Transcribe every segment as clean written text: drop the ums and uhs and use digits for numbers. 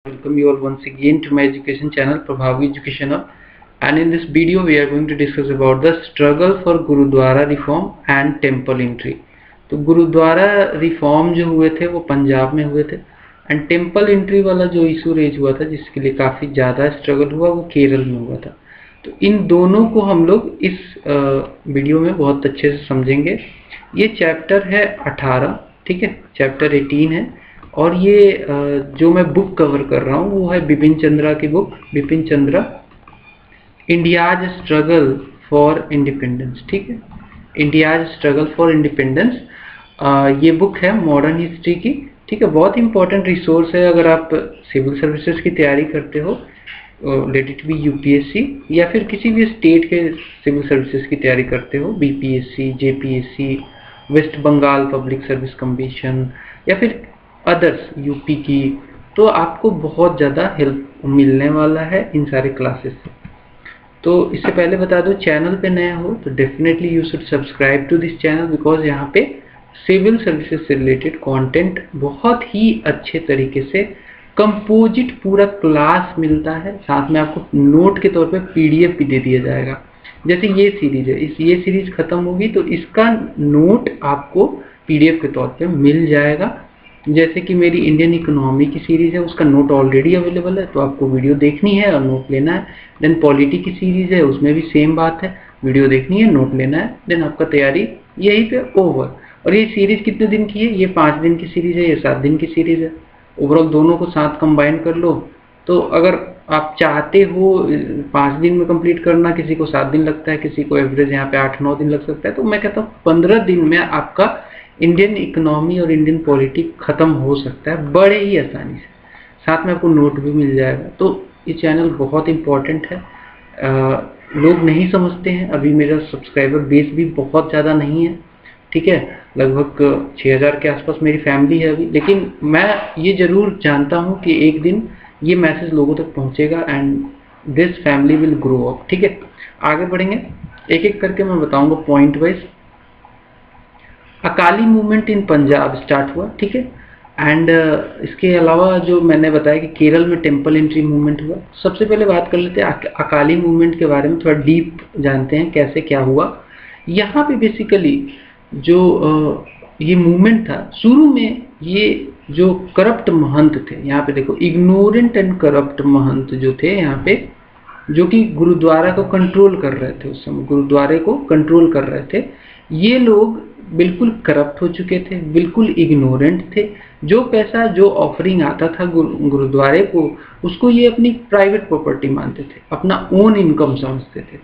Welcome you all once again to my education channel Prabhavi Educational, and in this video we are going to discuss about the struggle for Gurudwara reform and temple entry. तो gurdwara reform जो हुए थे वो पंजाब में हुए थे, and temple entry वाला जो इशू रेज हुआ था जिसके लिए काफ़ी ज़्यादा स्ट्रगल हुआ वो केरल में हुआ था। तो इन दोनों को हम लोग इस वीडियो में बहुत अच्छे से समझेंगे। ये चैप्टर है 18, ठीक है, चैप्टर 18 है, और ये जो मैं बुक कवर कर रहा हूँ वो है बिपिन चंद्रा की book, Bipin Chandra India's struggle for independence, ठीक है, इंडियाज स्ट्रगल फॉर इंडिपेंडेंस। ये बुक है मॉडर्न हिस्ट्री की, ठीक है, बहुत इंपॉर्टेंट रिसोर्स है अगर आप सिविल सर्विसेज की तैयारी करते हो, लेट इट बी यूपीएससी या फिर किसी भी स्टेट के सिविल सर्विसेज की तैयारी करते हो, BPSC, JPSC, West Bengal public service commission या फिर अदर्स यूपी की, तो आपको बहुत ज़्यादा हेल्प मिलने वाला है इन सारे क्लासेस से। तो इससे पहले बता दो, चैनल पे नया हो तो definitely you should subscribe to this channel, because यहाँ पे सिविल सर्विसेज से रिलेटेड कंटेंट बहुत ही अच्छे तरीके से कंपोजिट पूरा क्लास मिलता है, साथ में आपको नोट के तौर पे पीडीएफ भी दे दिया जाएगा। जैसे ये सीरीज है, ये सीरीज खत्म होगी तो इसका नोट आपको पीडीएफ के तौर पे मिल जाएगा। जैसे कि मेरी इंडियन इकोनॉमी की सीरीज है, उसका नोट ऑलरेडी अवेलेबल है, तो आपको वीडियो देखनी है और नोट लेना है। देन पॉलिटी की सीरीज है, उसमें भी सेम बात है, वीडियो देखनी है, नोट लेना है, देन आपका तैयारी यहीं पे ओवर। और ये सीरीज कितने दिन की है? ये 5 दिन की सीरीज है, ये 7 दिन की सीरीज है। ओवरऑल दोनों को साथ कंबाइन कर लो, तो अगर आप चाहते हो 5 दिन में कंप्लीट करना, किसी को 7 दिन लगता है, किसी को एवरेज यहाँ पे 8-9 दिन लग सकता है, तो मैं कहता हूँ 15 दिन में आपका इंडियन इकोनॉमी और इंडियन पॉलिटी खत्म हो सकता है बड़े ही आसानी से, साथ में आपको नोट भी मिल जाएगा। तो ये चैनल बहुत इम्पोर्टेंट है, लोग नहीं समझते हैं, अभी मेरा सब्सक्राइबर बेस भी बहुत ज़्यादा नहीं है, ठीक है, लगभग 6000 के आसपास मेरी फैमिली है अभी, लेकिन मैं ये ज़रूर जानता हूँ कि एक दिन ये मैसेज लोगों तक पहुँचेगा and this family will grow up, ठीक है। आगे बढ़ेंगे, एक एक करके मैं बताऊँगा point wise. Akali movement in Punjab start हुआ, ठीक है, एंड इसके अलावा जो मैंने बताया कि केरल में टेम्पल एंट्री मूवमेंट हुआ। सबसे पहले बात कर लेते हैं अकाली मूवमेंट के बारे में, थोड़ा डीप जानते हैं कैसे क्या हुआ। यहाँ पे बेसिकली जो ये मूवमेंट था, शुरू में ये जो करप्ट महंत थे, यहाँ पे देखो इग्नोरेंट एंड करप्ट महंत जो थे यहाँ पे, जो कि गुरुद्वारा को कंट्रोल कर रहे थे, उस समय गुरुद्वारे को कंट्रोल कर रहे थे, ये लोग बिल्कुल करप्ट हो चुके थे, बिल्कुल इग्नोरेंट थे। जो पैसा, जो ऑफरिंग आता था गुरुद्वारे को, उसको ये अपनी प्राइवेट प्रॉपर्टी मानते थे, अपना ओन इनकम समझते थे।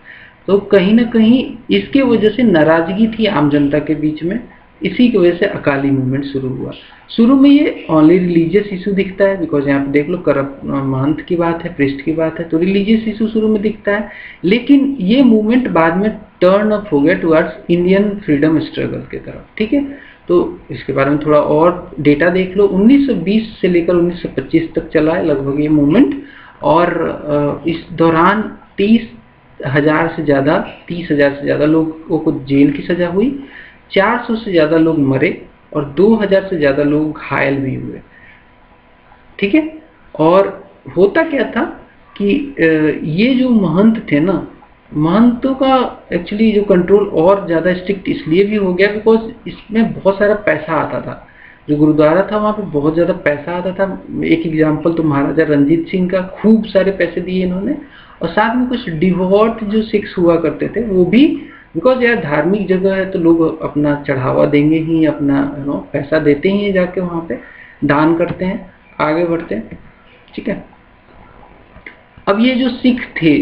तो कहीं ना कहीं इसके वजह से नाराजगी थी आम जनता के बीच में, इसी की वजह से अकाली मूवमेंट शुरू हुआ। शुरू में ये ओनली रिलीजियस इशू दिखता है, बिकॉज यहाँ पे देख लो करप्ट महंत की बात है, प्रिस्ट की बात है, तो रिलीजियस इशू शुरू में दिखता है, लेकिन ये मूवमेंट बाद में टर्न अप हो गया टुवर्ड्स इंडियन फ्रीडम स्ट्रगल की तरफ, ठीक है। तो इसके बारे में थोड़ा और डेटा देख लो, 1920 से लेकर 1925 तक चला है लगभग ये मूवमेंट, और इस दौरान 30,000 से ज़्यादा लोगों को जेल की सजा हुई, 400 से ज़्यादा लोग मरे और 2000 से ज़्यादा लोग घायल भी हुए, ठीक है। और होता क्या था कि ये जो महंत थे ना, महंतों का एक्चुअली जो कंट्रोल और ज़्यादा स्ट्रिक्ट इसलिए भी हो गया बिकॉज इसमें बहुत सारा पैसा आता था। जो गुरुद्वारा था वहाँ पे बहुत ज़्यादा पैसा आता था। एक एग्जाम्पल तो महाराजा रंजीत सिंह का, खूब सारे पैसे दिए इन्होंने, और साथ में कुछ डिवोट जो सिख्स हुआ करते थे वो भी, बिकॉज यार धार्मिक जगह है तो लोग अपना चढ़ावा देंगे ही, अपना पैसा देते ही जाके वहाँ पे दान करते हैं। आगे बढ़ते हैं, ठीक है। अब ये जो सिख थे,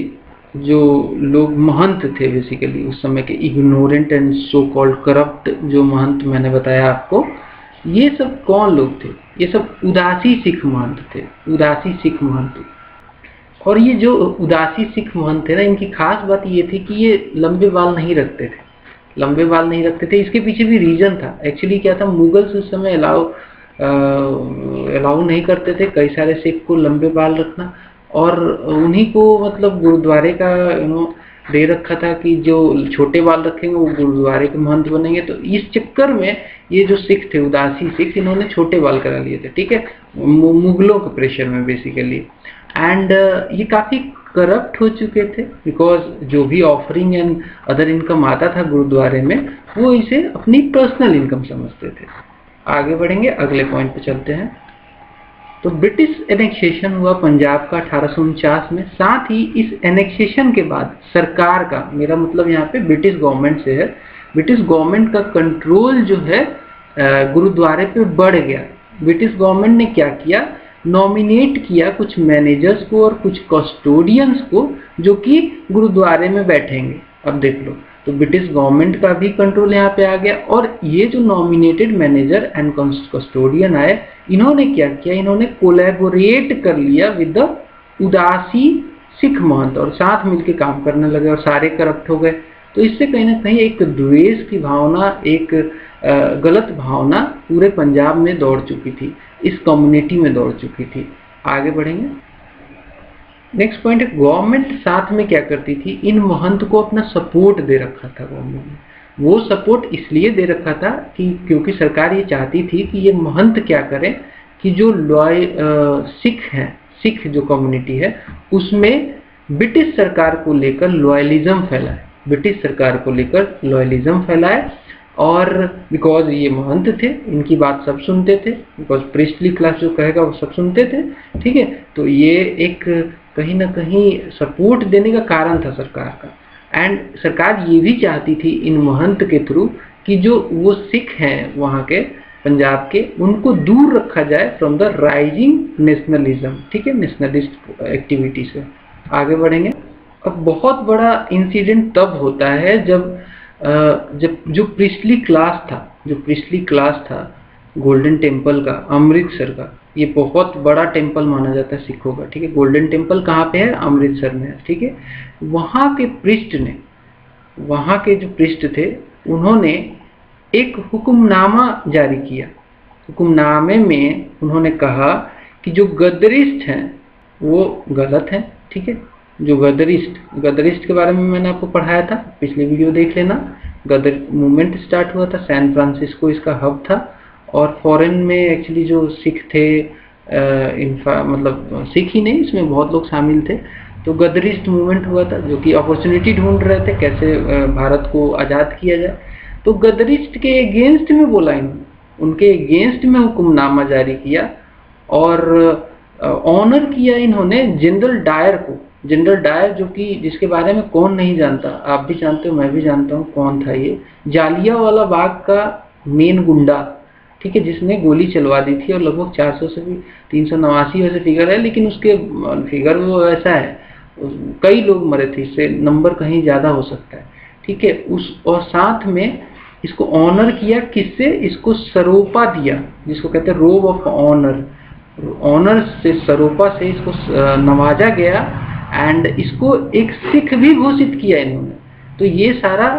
जो लोग महंत थे बेसिकली उस समय के, ignorant and so called corrupt जो महंत मैंने बताया आपको, ये सब कौन लोग थे? ये सब उदासी सिख महंत थे, उदासी सिख महंत। और ये जो उदासी सिख महंत थे ना, इनकी खास बात ये थी कि ये लंबे बाल नहीं रखते थे, लंबे बाल नहीं रखते थे। इसके पीछे भी रीजन था, एक्चुअली क्या था, मुगल्स उस समय अलाउ नहीं करते थे कई सारे सिख को लंबे बाल रखना, और उन्हीं को मतलब गुरुद्वारे का दे रखा था कि जो छोटे बाल रखेंगे वो गुरुद्वारे के महंत बनेंगे। तो इस चक्कर में ये जो सिख थे, उदासी सिख, इन्होंने छोटे बाल करा लिए थे, ठीक है, मुगलों के प्रेशर में बेसिकली। एंड ये काफी करप्ट हो चुके थे, बिकॉज जो भी ऑफरिंग एंड अदर इनकम आता था गुरुद्वारे में, वो इसे अपनी पर्सनल इनकम समझते थे। आगे बढ़ेंगे, अगले पॉइंट पे चलते हैं। तो ब्रिटिश एनेक्सेशन हुआ पंजाब का 1849 में। साथ ही इस एनेक्सेशन के बाद सरकार का, मेरा मतलब यहाँ पे ब्रिटिश गवर्नमेंट से है, ब्रिटिश गवर्नमेंट का कंट्रोल जो है गुरुद्वारे पे बढ़ गया। ब्रिटिश गवर्नमेंट ने क्या किया, नॉमिनेट किया कुछ मैनेजर्स को और कुछ कस्टोडियंस को, जो कि गुरुद्वारे में बैठेंगे। अब देख लो, तो ब्रिटिश गवर्नमेंट का भी कंट्रोल यहाँ पे आ गया। और ये जो नॉमिनेटेड मैनेजर एंड कस्टोडियन आए, इन्होंने क्या किया, इन्होंने कोलैबोरेट कर लिया विद द उदासी सिख महंत और साथ मिलकर काम करने लगे और सारे करप्ट हो गए। तो इससे कहीं ना कहीं एक द्वेष की भावना, एक गलत भावना पूरे पंजाब में दौड़ चुकी थी, इस कम्युनिटी में दौड़ चुकी थी। आगे बढ़ेंगे, नेक्स्ट पॉइंट है, गवर्नमेंट साथ में क्या करती थी, इन महंत को अपना सपोर्ट दे रखा था गवर्नमेंट ने। वो सपोर्ट इसलिए दे रखा था कि क्योंकि सरकार ये चाहती थी कि ये महंत क्या करें कि जो सिख हैं, सिख जो कम्युनिटी है उसमें ब्रिटिश सरकार को लेकर लॉयलिज्म फैलाए, ब्रिटिश सरकार को लेकर लॉयलिज्म फैलाए। और बिकॉज ये महंत थे, इनकी बात सब सुनते थे, बिकॉज प्रिस्टली क्लास जो कहेगा वो सब सुनते थे, ठीक है। तो ये एक कहीं ना कहीं सपोर्ट देने का कारण था सरकार का। एंड सरकार ये भी चाहती थी इन महंत के थ्रू कि जो वो सिख हैं वहाँ के पंजाब के, उनको दूर रखा जाए फ्रॉम द राइजिंग नेशनलिज्म, ठीक है, नेशनलिस्ट एक्टिविटी से। आगे बढ़ेंगे, अब बहुत बड़ा इंसिडेंट तब होता है जब जो प्रिस्टली क्लास था गोल्डन टेम्पल का, अमृतसर का, ये बहुत बड़ा टेम्पल माना जाता है सिखों का, ठीक है। गोल्डन टेम्पल कहाँ पे है, अमृतसर में है, ठीक है। वहाँ के जो प्रिस्ट थे, उन्होंने एक हुक्मनामा जारी किया। हुक्मनामे में उन्होंने कहा कि जो गदरिस्ट हैं वो गलत हैं, ठीक है। जो गदरिस्ट के बारे में मैंने आपको पढ़ाया था, पिछले वीडियो देख लेना। गदर मूवमेंट स्टार्ट हुआ था, सैन फ्रांसिस्को इसका हब था, और फॉरेन में एक्चुअली जो सिख थे, मतलब सिख ही नहीं, इसमें बहुत लोग शामिल थे। तो गदरिस्ट मूवमेंट हुआ था, जो कि अपॉर्चुनिटी ढूंढ रहे थे कैसे भारत को आज़ाद किया जाए। तो गदरिस्ट के अगेंस्ट में बोला इन्होंने, उनके अगेंस्ट में हुक्मनामा जारी किया और ऑनर किया इन्होंने जनरल डायर को। जनरल डायर, जो कि जिसके बारे में कौन नहीं जानता, आप भी जानते हो, मैं भी जानता हूँ कौन था ये, जालियांवाला बाग का मेन गुंडा, ठीक है, जिसने गोली चलवा दी थी। और लगभग 400 से भी 389 वैसे फिगर है, लेकिन उसके फिगर वो ऐसा है, कई लोग मरे थे, इससे नंबर कहीं ज़्यादा हो सकता है, ठीक है। और साथ में इसको ऑनर किया, किससे, इसको सरोपा दिया, जिसको कहते हैं रोब ऑफ ऑनर। ऑनर से, सरोपा से इसको नवाजा गया एंड इसको एक सिख भी घोषित किया इन्होंने। तो ये सारा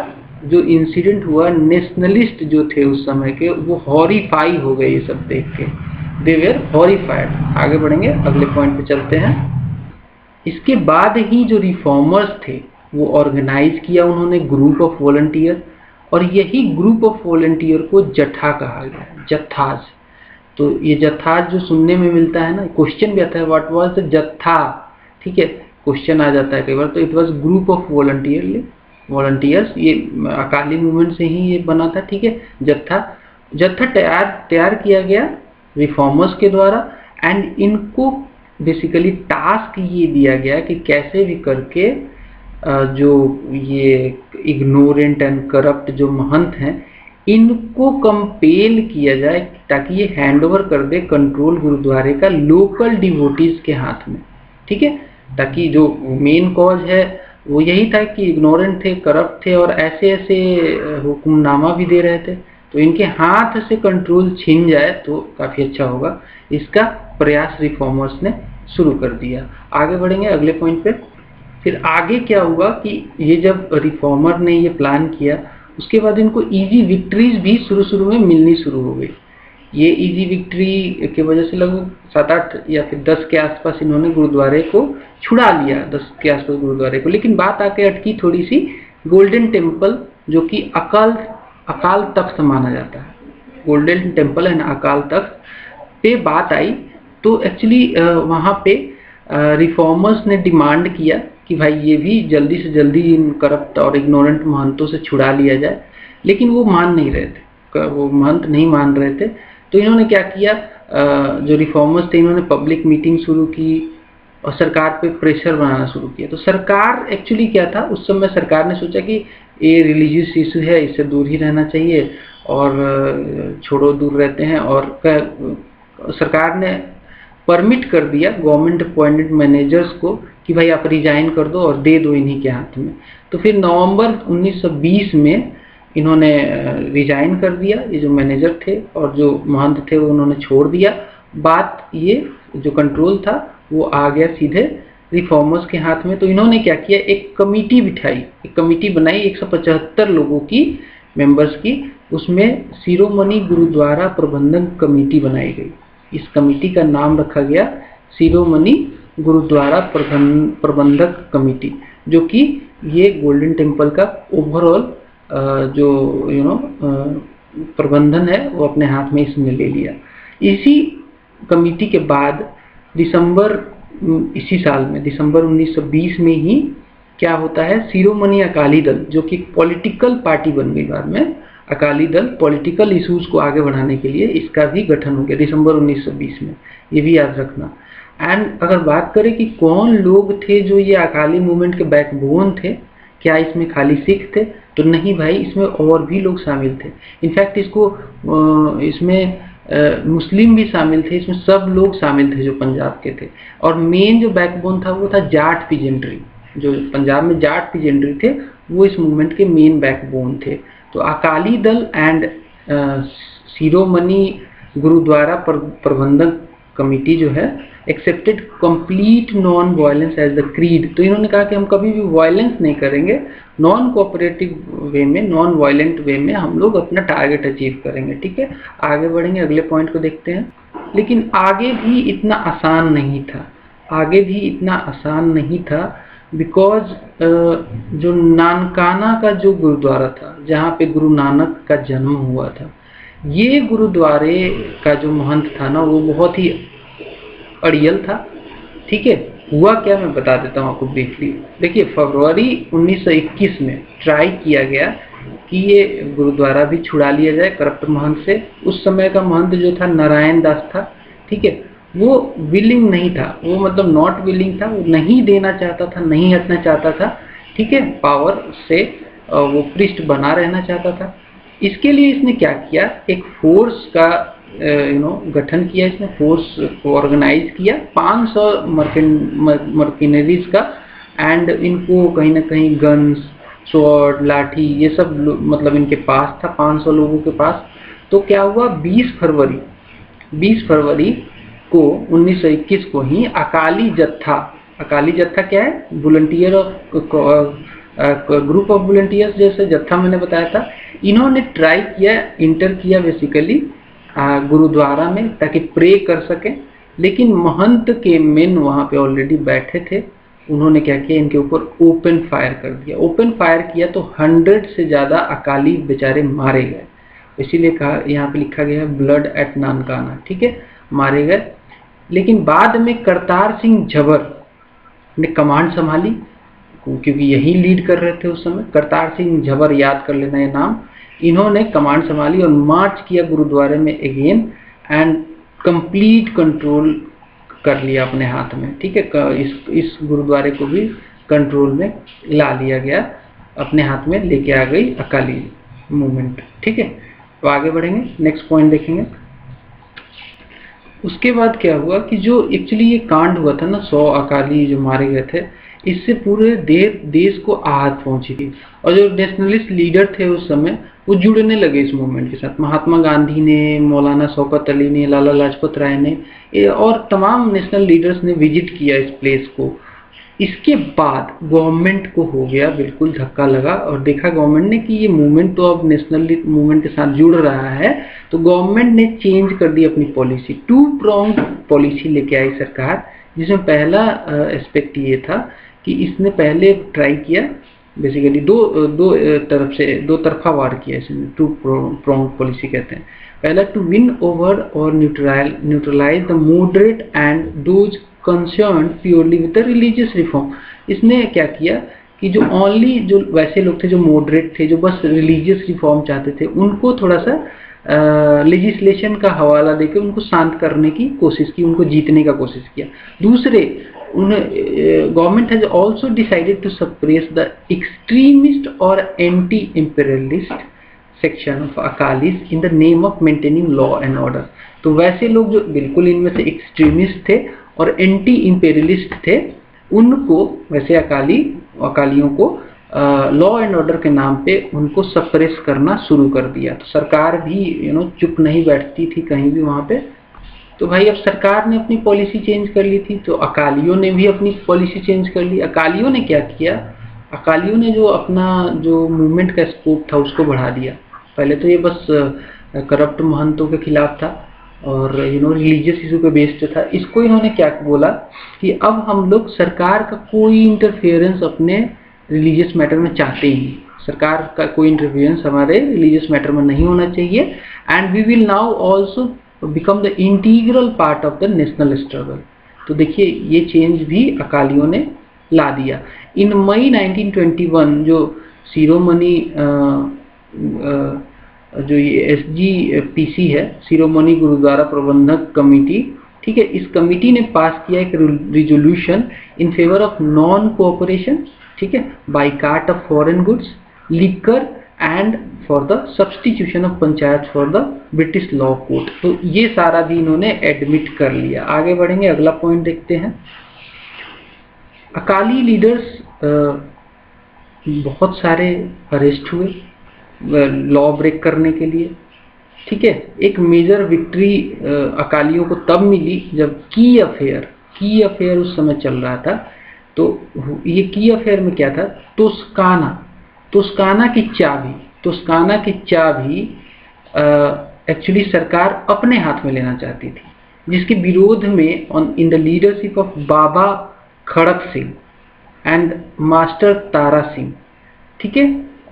जो इंसिडेंट हुआ, नेशनलिस्ट जो थे उस समय के, वो हॉरिफाई हो गए ये सब देख के, दे वेर हॉरिफाइड। आगे बढ़ेंगे, अगले पॉइंट पे चलते हैं। इसके बाद ही जो रिफॉर्मर्स थे वो ऑर्गेनाइज किया उन्होंने ग्रुप ऑफ वॉलंटियर, और यही ग्रुप ऑफ वॉलंटियर को जत्था कहा गया, जत्थाज। तो ये जत्थाज जो सुनने में मिलता है ना, क्वेश्चन भी आता है, व्हाट वाज द जत्था, ठीक है, क्वेश्चन आ जाता है कई बार। तो it was group of volunteers, ये अकाली मूवमेंट से ही ये बना था, ठीक है। जत्था तैयार किया गया रिफॉर्मर्स के द्वारा, एंड इनको बेसिकली टास्क ये दिया गया कि कैसे भी करके जो ये इग्नोरेंट एंड करप्ट जो महंत हैं, इनको कंपेल किया जाए ताकि ये हैंडओवर कर दे कंट्रोल गुरुद्वारे का लोकल डिवोटीज के हाथ में, ठीक है। ताकि जो मेन कॉज है वो यही था कि इग्नोरेंट थे, करप्ट थे, और ऐसे हुक्मनामा भी दे रहे थे, तो इनके हाथ से कंट्रोल छीन जाए तो काफ़ी अच्छा होगा। इसका प्रयास रिफॉर्मर्स ने शुरू कर दिया। आगे बढ़ेंगे अगले पॉइंट पे। फिर आगे क्या हुआ कि ये जब रिफॉर्मर ने ये प्लान किया, उसके बाद इनको इजी विक्ट्रीज भी शुरू में मिलनी शुरू हो गई। ये इजी विक्ट्री की वजह से लगभग 7-8 या फिर 10 के आसपास इन्होंने गुरुद्वारे को छुड़ा लिया, 10 के आसपास गुरुद्वारे को। लेकिन बात आके अटकी थोड़ी सी गोल्डन टेम्पल, जो कि अकाल तख्त माना जाता है, गोल्डन टेम्पल है ना, अकाल तख्त पे बात आई। तो एक्चुअली वहाँ पे रिफॉर्मर्स ने डिमांड किया कि भाई ये भी जल्दी से जल्दी इन करप्ट और इग्नोरेंट महंतों से छुड़ा लिया जाए, लेकिन वो मान नहीं रहे थे, वो महंत नहीं मान रहे थे। तो इन्होंने क्या किया, जो रिफॉर्मर्स थे इन्होंने पब्लिक मीटिंग शुरू की और सरकार पे प्रेशर बनाना शुरू किया। तो सरकार एक्चुअली क्या था, उस समय सरकार ने सोचा कि ये रिलीजियस इशू है, इससे दूर ही रहना चाहिए और छोड़ो दूर रहते हैं। और सरकार ने परमिट कर दिया गवर्नमेंट अपॉइंटेड मैनेजर्स को कि भाई आप रिजाइन कर दो और दे दो इन्हीं के हाथ में। तो फिर नवंबर 1920 में इन्होंने रिजाइन कर दिया, ये जो मैनेजर थे और जो महंत थे वो उन्होंने छोड़ दिया। बात ये जो कंट्रोल था वो आ गया सीधे रिफॉर्मर्स के हाथ में। तो इन्होंने क्या किया, एक कमेटी बिठाई, एक कमेटी बनाई 175 लोगों की, मेंबर्स की। उसमें शिरोमणि गुरुद्वारा प्रबंधन कमेटी बनाई गई। इस कमेटी का नाम रखा गया शिरोमणि गुरुद्वारा प्रबंधक कमेटी, जो कि ये गोल्डन टेम्पल का ओवरऑल जो प्रबंधन है वो अपने हाथ में इसने ले लिया। इसी कमेटी के बाद इसी साल में दिसंबर 1920 में ही क्या होता है, शिरोमणि अकाली दल, जो कि पॉलिटिकल पार्टी बन गई बाद में, अकाली दल पॉलिटिकल इश्यूज को आगे बढ़ाने के लिए, इसका भी गठन हो गया दिसंबर 1920 में, ये भी याद रखना। एंड अगर बात करें कि कौन लोग थे जो ये अकाली मूवमेंट के बैकबोन थे, क्या इसमें खाली सिख थे? तो नहीं भाई, इसमें और भी लोग शामिल थे। इनफैक्ट इसमें मुस्लिम भी शामिल थे, इसमें सब लोग शामिल थे जो पंजाब के थे। और मेन जो बैकबोन था वो था जाट पीजेंट्री, जो पंजाब में जाट पीजेंट्री थे वो इस मूवमेंट के मेन बैकबोन थे। तो अकाली दल एंड शिरोमणि गुरुद्वारा प्रबंधक कमेटी जो है accepted complete non violence as the creed. तो इन्होंने कहा कि हम कभी भी वायलेंस नहीं करेंगे, नॉन कोऑपरेटिव वे में, नॉन वायलेंट वे में हम लोग अपना टारगेट अचीव करेंगे। ठीक है, आगे बढ़ेंगे, अगले पॉइंट को देखते हैं। लेकिन आगे भी इतना आसान नहीं था, आगे भी इतना आसान नहीं था, बिकॉज जो नानकाना का जो गुरुद्वारा था, जहाँ पे गुरु नानक का जन्म हुआ था, ये गुरुद्वारे का जो महंत था ना, वो बहुत ही अड़ियल था। ठीक है, हुआ क्या मैं बता देता हूँ आपको ब्रीफली। देखिए, फरवरी 1921 में ट्राई किया गया कि ये गुरुद्वारा भी छुड़ा लिया जाए करप्ट महंत से। उस समय का महंत जो था नारायण दास था। ठीक है, वो विलिंग नहीं था, वो मतलब नॉट विलिंग था, वो नहीं देना चाहता था, नहीं हटना चाहता था। ठीक है, पावर से वो प्रिस्ट बना रहना चाहता था। इसके लिए इसने क्या किया, एक फोर्स का गठन किया, इसने फोर्स को ऑर्गेनाइज किया 500 मर्किनरीज का। एंड इनको कहीं ना कहीं गन्स, स्वॉर्ड, लाठी, ये सब मतलब इनके पास था, 500 लोगों के पास। तो क्या हुआ, 20 फरवरी को 1921 को ही अकाली जत्था क्या है, वॉलंटियर ग्रुप ऑफ वॉलंटियर्स, जैसे जत्था मैंने बताया था, इन्होंने ट्राई किया, इंटर किया बेसिकली गुरुद्वारा में ताकि प्रे कर सके। लेकिन महंत के मेन वहाँ पे ऑलरेडी बैठे थे। उन्होंने क्या किया, इनके ऊपर ओपन फायर कर दिया। ओपन फायर किया तो 100 से ज़्यादा अकाली बेचारे मारे गए। इसीलिए कहा, यहाँ पे लिखा गया है ब्लड एट नानकाना। ठीक है, मारे गए। लेकिन बाद में करतार सिंह झबर ने कमांड संभाली, क्योंकि यही लीड कर रहे थे उस समय। करतार सिंह झबर, याद कर लेना ये नाम। इन्होंने कमांड संभाली और मार्च किया गुरुद्वारे में अगेन एंड कंप्लीट कंट्रोल कर लिया अपने हाथ में। ठीक है, इस गुरुद्वारे को भी कंट्रोल में ला लिया गया, अपने हाथ में लेके आ गई अकाली मूवमेंट। ठीक है, तो आगे बढ़ेंगे, नेक्स्ट पॉइंट देखेंगे। उसके बाद क्या हुआ कि जो एक्चुअली ये कांड हुआ था ना, 100 अकाली जो मारे गए थे, इससे पूरे देश को आहत पहुंची थी। और जो नेशनलिस्ट लीडर थे उस समय, वो जुड़ने लगे इस मूवमेंट के साथ। महात्मा गांधी ने, मौलाना शौकत अली ने, लाला लाजपत राय ने और तमाम नेशनल लीडर्स ने विजिट किया इस प्लेस को। इसके बाद गवर्नमेंट को हो गया बिल्कुल धक्का लगा और देखा गवर्नमेंट ने कि ये मूवमेंट तो अब नेशनल मूवमेंट के साथ जुड़ रहा है, तो गवर्नमेंट ने चेंज कर दी अपनी पॉलिसी, टू प्रॉन्ग पॉलिसी लेके आई सरकार, जिसमें पहला एस्पेक्ट ये था कि इसने पहले ट्राई किया, बेसिकली दो तरफा वार किया इसमें, टू प्रॉन्ग पॉलिसी कहते हैं। पहला, टू विन ओवर और neutralise the moderate and those concern purely with the religious reform. इसने क्या किया कि जो वैसे लोग थे जो मॉडरेट थे, जो बस रिलीजियस रिफॉर्म चाहते थे, उनको थोड़ा सा लेजिस्लेशन का हवाला देकर उनको शांत करने की कोशिश की, उनको जीतने का कोशिश किया। दूसरे, government has also decided to suppress the extremist और anti imperialist section of Akalis in the name of maintaining law and order. तो वैसे लोग जो बिल्कुल इनमें से एक्सट्रीमिस्ट थे और एंटी इंपीरियलिस्ट थे, उनको, वैसे अकालियों को लॉ एंड ऑर्डर के नाम पे उनको सप्रेस करना शुरू कर दिया। तो सरकार भी चुप नहीं बैठती थी कहीं भी वहाँ पे। तो भाई अब सरकार ने अपनी पॉलिसी चेंज कर ली थी, तो अकालियों ने भी अपनी पॉलिसी चेंज कर ली। अकालियों ने क्या किया, अकालियों ने जो मूवमेंट का स्कोप था उसको बढ़ा दिया। पहले तो ये बस करप्ट महंतों के खिलाफ था और रिलीजियस इशू पे बेस्ड था। इसको इन्होंने क्या बोला कि अब हम लोग सरकार का कोई इंटरफेरेंस अपने रिलीजियस मैटर में चाहते ही नहीं, सरकार का कोई इंटरफेरेंस हमारे रिलीजियस मैटर में नहीं होना चाहिए, and we will now also become the integral part of the national struggle. तो देखिए ये चेंज भी अकालियों ने ला दिया। इन मई 1921 जो शिरोमणि जो ये SGPC है, शिरोमणि गुरुद्वारा प्रबंधक कमेटी, ठीक है, इस कमेटी ने पास किया एक resolution in favour of non cooperation, ठीक है, boycott of foreign goods, liquor and for the substitution of panchayat for the British law court. तो ये सारा भी इन्होंने एडमिट कर लिया। आगे बढ़ेंगे, अगला पॉइंट देखते हैं। अकाली लीडर्स बहुत सारे अरेस्ट हुए लॉ ब्रेक करने के लिए, ठीक है। एक मेजर विक्ट्री अकालियों को तब मिली जब की अफेयर उस समय चल रहा था। तो ये की अफेयर में क्या था, तोस्काना की चाबी एक्चुअली सरकार अपने हाथ में लेना चाहती थी, जिसके विरोध में in the leadership of Baba Kharak Singh and master Tara Singh, ठीक है,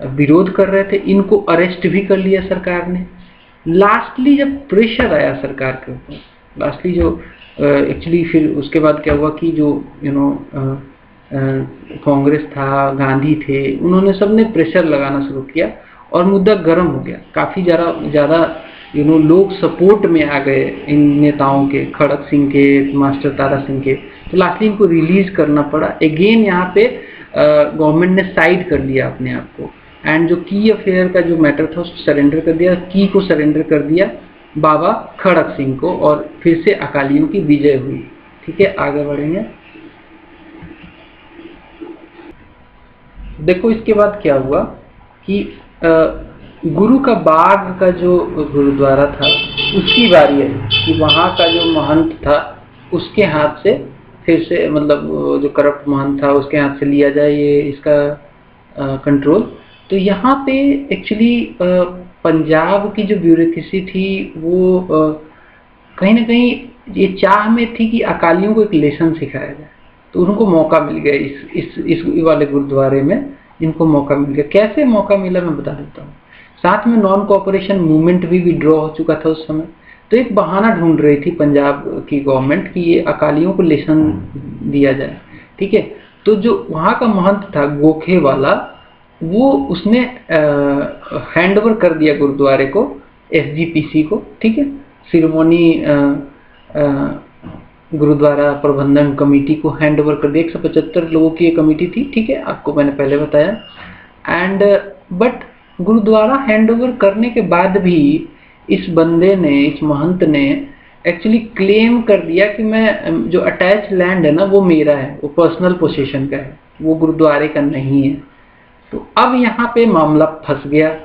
विरोध कर रहे थे। इनको अरेस्ट भी कर लिया सरकार ने। लास्टली जब प्रेशर आया सरकार के ऊपर, लास्टली जो एक्चुअली फिर उसके बाद क्या हुआ कि जो कांग्रेस था, गांधी थे, उन्होंने सबने प्रेशर लगाना शुरू किया और मुद्दा गर्म हो गया। काफ़ी ज़्यादा लोग सपोर्ट में आ गए इन नेताओं के, खड़क सिंह के, मास्टर तारा सिंह के। तो लास्टली इनको रिलीज करना पड़ा। अगेन यहाँ पे गवर्नमेंट ने साइड कर लिया अपने आप को, एंड जो की अफेयर का जो मैटर था उसको सरेंडर कर दिया, की को सरेंडर कर दिया बाबा खड़क सिंह को, और फिर से अकालियों की विजय हुई, ठीक है। आगे बढ़ेंगे, देखो इसके बाद क्या हुआ कि गुरु का बाग का जो गुरुद्वारा था उसकी बारी है कि वहाँ का जो महंत था उसके हाथ से फिर से, मतलब जो करप्ट महंत था उसके हाथ से लिया जाए ये इसका कंट्रोल। तो यहाँ पे एक्चुअली पंजाब की जो ब्यूरोक्रेसी थी वो कहीं ना कहीं ये चाह में थी कि अकालियों को एक लेसन सिखाया जाए। तो उनको मौका मिल गया इस वाले गुरुद्वारे में, इनको मौका मिल गया। कैसे मौका मिला मैं बता देता हूँ। साथ में नॉन कोऑपरेशन मूवमेंट भी विड्रॉ हो चुका था उस समय। तो एक बहाना ढूंढ रही थी पंजाब की गवर्नमेंट कि ये अकालियों को लेसन दिया जाए, ठीक है। तो जो वहाँ का महंत था गोखे वाला, वो उसने हैंड ओवर कर दिया गुरुद्वारे को SGPC को, ठीक है, शिरोमणि गुरुद्वारा प्रबंधन कमेटी को हैंड ओवर कर दिया। 175 लोगों की ये कमेटी थी, ठीक है, आपको मैंने पहले बताया। And but gurdwara hand over करने के बाद भी इस बंदे ने, इस महंत ने एक्चुअली क्लेम कर दिया कि मैं जो अटैच लैंड है ना वो मेरा है, वो पर्सनल पोजीशन का है, वो गुरुद्वारे का नहीं है। तो अब यहाँ पे मामला फंस गया।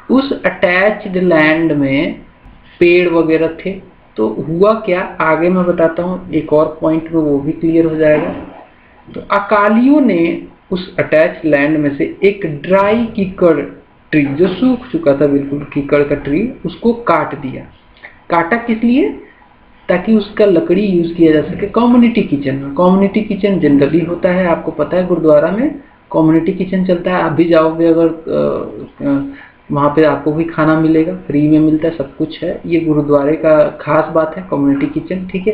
उस अटैच्ड लैंड में पेड़ वगैरह थे। तो हुआ क्या आगे मैं बताता हूँ, एक और पॉइंट में वो भी क्लियर हो जाएगा। तो अकालियों ने उस अटैच लैंड में से एक ड्राई कीकड़ ट्री जो सूख चुका था बिल्कुल, कीकड़ का ट्री, उसको काट दिया। काटा किस लिए? ताकि उसका लकड़ी यूज किया जा सके कम्युनिटी किचन में। कम्युनिटी किचन जनरली होता है, आपको पता है गुरुद्वारा में कम्युनिटी किचन चलता है। आप भी जाओगे अगर वहाँ पे आपको भी खाना मिलेगा, फ्री में मिलता है, सब कुछ है। ये गुरुद्वारे का खास बात है, कम्युनिटी किचन, ठीक है।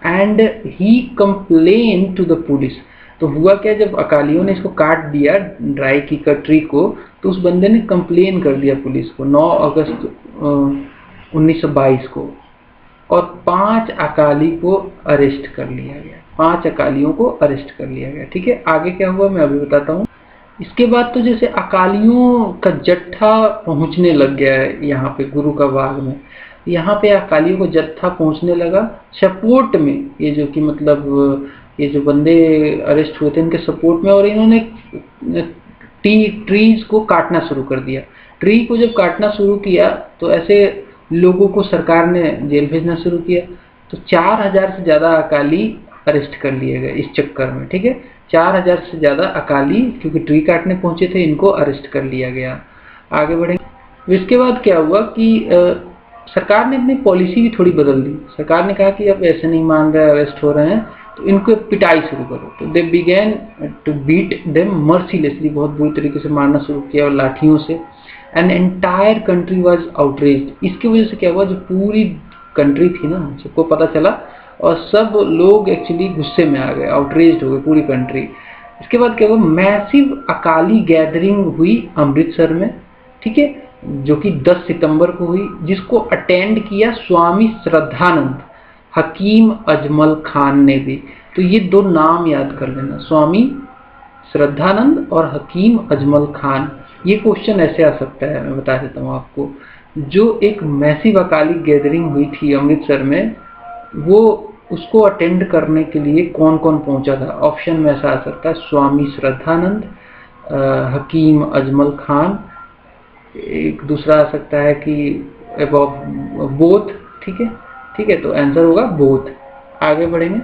And he complain to the police. तो हुआ क्या, जब अकालियों ने इसको काट दिया ड्राई कीकर ट्री को, तो उस बंदे ने कंप्लेन कर दिया पुलिस को 9 अगस्त 1922 को, और 5 अकाली को अरेस्ट कर लिया गया। 5 अकालियों को अरेस्ट कर लिया गया, ठीक है। आगे क्या हुआ मैं अभी बताता हूँ। इसके बाद तो जैसे अकालियों का जत्था पहुंचने लग गया है यहाँ पे गुरु का बाग में। यहाँ पे अकालियों को जत्था पहुंचने लगा सपोर्ट में, ये जो कि मतलब ये जो बंदे अरेस्ट हुए थे इनके सपोर्ट में, और इन्होंने ट्रीज को काटना शुरू कर दिया। ट्री को जब काटना शुरू किया तो ऐसे लोगों को सरकार ने जेल भेजना शुरू किया। तो 4000 से ज्यादा अकाली अरेस्ट कर लिए गए इस चक्कर में, ठीक है। 4000 से ज्यादा अकाली क्योंकि ट्री काटने पहुंचे थे, इनको अरेस्ट कर लिया गया। आगे बढ़ेंगे। इसके बाद क्या हुआ कि सरकार ने अपनी पॉलिसी भी थोड़ी बदल दी। सरकार ने कहा कि अब ऐसे नहीं मान रहे, अरेस्ट हो रहे हैं तो इनको पिटाई शुरू करो। तो they began to beat them mercilessly, बहुत बुरी तरीके से मारना शुरू किया और लाठियों से। And entire country was outraged. इसकी वजह से क्या हुआ, जो पूरी कंट्री थी ना, सबको पता चला और सब लोग एक्चुअली गुस्से में आ गए, आउटरेज्ड हो गए पूरी कंट्री। इसके बाद क्या हुआ, मैसिव अकाली गैदरिंग हुई अमृतसर में, ठीक है, जो कि 10 सितंबर को हुई, जिसको अटेंड किया स्वामी श्रद्धानंद, हकीम अजमल खान ने भी। तो ये 2 नाम याद कर लेना, स्वामी श्रद्धानंद और हकीम अजमल खान। ये क्वेश्चन ऐसे आ सकता है, मैं बता देता हूँ आपको। जो एक मैसिव अकाली गैदरिंग हुई थी अमृतसर में, वो उसको अटेंड करने के लिए कौन कौन पहुंचा था? ऑप्शन में ऐसा आ सकता है स्वामी श्रद्धानंद, हकीम अजमल खान, एक दूसरा आ सकता है कि बोथ, ठीक है, ठीक है। तो आंसर होगा बोथ। आगे बढ़ेंगे।